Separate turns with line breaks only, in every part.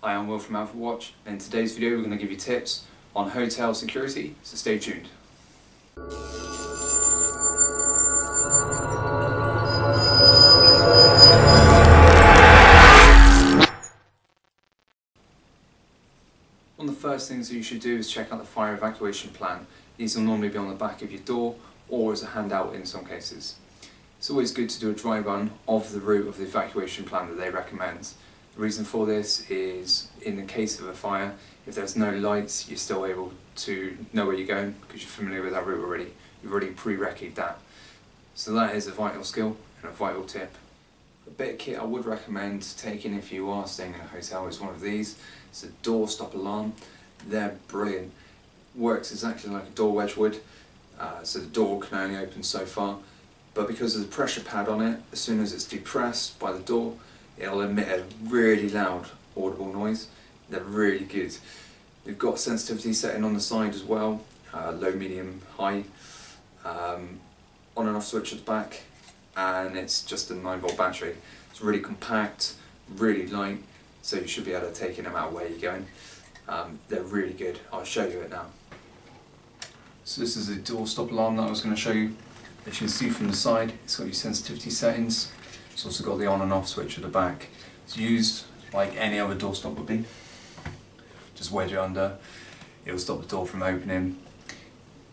Hi, I'm Will from Watch, and in today's video we're going to give you tips on hotel security, so stay tuned. One of the first things that you should do is check out the fire evacuation plan. These will normally be on the back of your door or as a handout in some cases. It's always good to do a dry run of the route of the evacuation plan that they recommend. The reason for this is, in the case of a fire, if there's no lights, you're still able to know where you're going because you're familiar with that route already. You've already pre-recce'd that. So that is a vital skill and a vital tip. A bit of kit I would recommend taking if you are staying in a hotel is one of these. It's a door stop alarm. They're brilliant. Works exactly like a door wedge would, so the door can only open so far. But because of the pressure pad on it, as soon as it's depressed by the door, it'll emit a really loud audible noise. They're really good. They've got sensitivity setting on the side as well, low, medium, high, on and off switch at the back, and it's just a 9-volt battery. It's really compact, really light, so you should be able to take it no matter where you're going. They're really good. I'll show you it now. So this is a door stop alarm that I was going to show you. As you can see from the side, it's got your sensitivity settings. It's also got the on and off switch at the back. It's used like any other door stop would be. Just wedge it under, it'll stop the door from opening.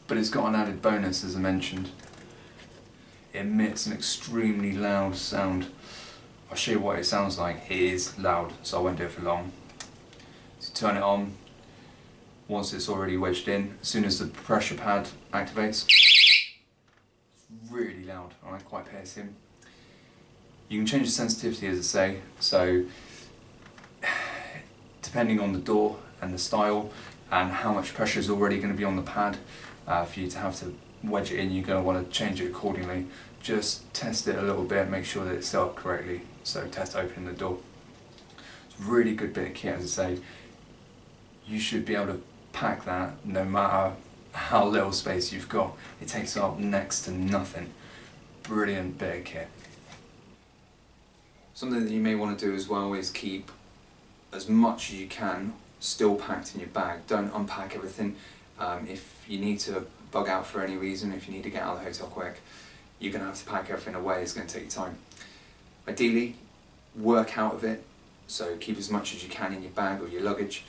But it's got an added bonus, as I mentioned. It emits an extremely loud sound. I'll show you what it sounds like. It is loud, so I won't do it for long. So turn it on. Once it's already wedged in, as soon as the pressure pad activates, it's really loud, alright, quite piercing. You can change the sensitivity, as I say, so depending on the door and the style and how much pressure is already going to be on the pad, for you to have to wedge it in, you're going to want to change it accordingly. Just test it a little bit, make sure that it's set up correctly, so test opening the door. It's a really good bit of kit, as I say. You should be able to pack that no matter how little space you've got. It takes up next to nothing. Brilliant bit of kit. Something that you may want to do as well is keep as much as you can still packed in your bag. Don't unpack everything. If you need to bug out for any reason, if you need to get out of the hotel quick, you're going to have to pack everything away. It's going to take you time. Ideally, work out of it, so keep as much as you can in your bag or your luggage.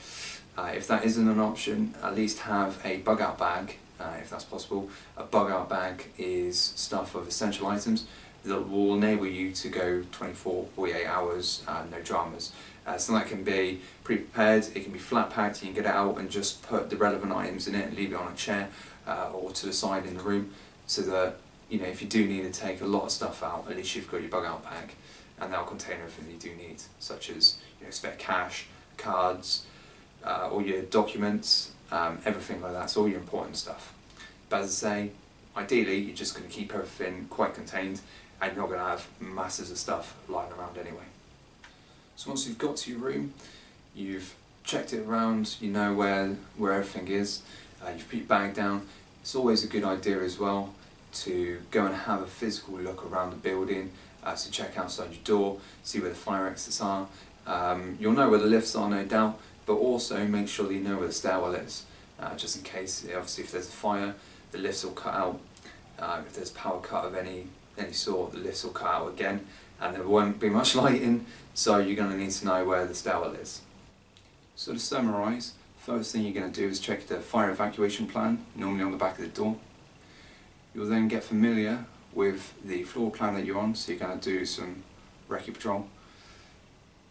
If that isn't an option, at least have a bug out bag, if that's possible. A bug out bag is stuff of essential items that will enable you to go 24, 48 hours, no dramas. So that can be pre-prepared, it can be flat packed, you can get it out and just put the relevant items in it and leave it on a chair or to the side in the room, so that, you know, if you do need to take a lot of stuff out, at least you've got your bug out bag and that'll contain everything you do need, such as, you know, spare cash, cards, all your documents, everything like that, so all your important stuff. But as I say, ideally you're just going to keep everything quite contained and you're not going to have masses of stuff lying around anyway. So once you've got to your room, you've checked it around, you know where everything is, you've put your bag down, it's always a good idea as well to go and have a physical look around the building, so check outside your door, see where the fire exits are. You'll know where the lifts are, no doubt, but also make sure that you know where the stairwell is, just in case, obviously if there's a fire, the lifts will cut out. If there's power cut of any sort, the lifts will cut out again, and there won't be much lighting, so you're going to need to know where the stairwell is. So to summarise, first thing you're going to do is check the fire evacuation plan, normally on the back of the door. You'll then get familiar with the floor plan that you're on, so you're going to do some recce patrol.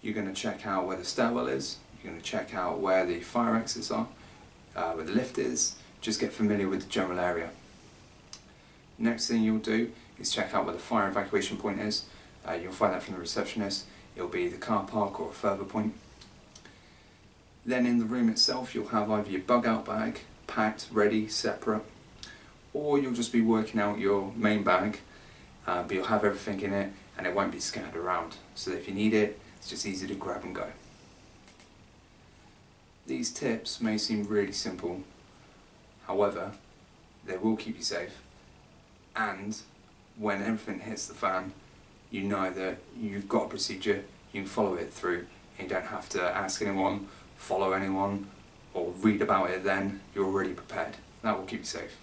You're going to check out where the stairwell is, you're going to check out where the fire exits are, where the lift is, just get familiar with the general area. Next thing you'll do is check out where the fire evacuation point is. You'll find that from the receptionist. It'll be the car park or a further point. Then in the room itself you'll have either your bug out bag packed, ready, separate, or you'll just be working out your main bag, but you'll have everything in it and it won't be scattered around, so that if you need it, it's just easy to grab and go. These tips may seem really simple, however, they will keep you safe, and when everything hits the fan, you know that you've got a procedure, you can follow it through, You don't have to ask anyone, follow anyone, or read about it then. You're already prepared. That will keep you safe.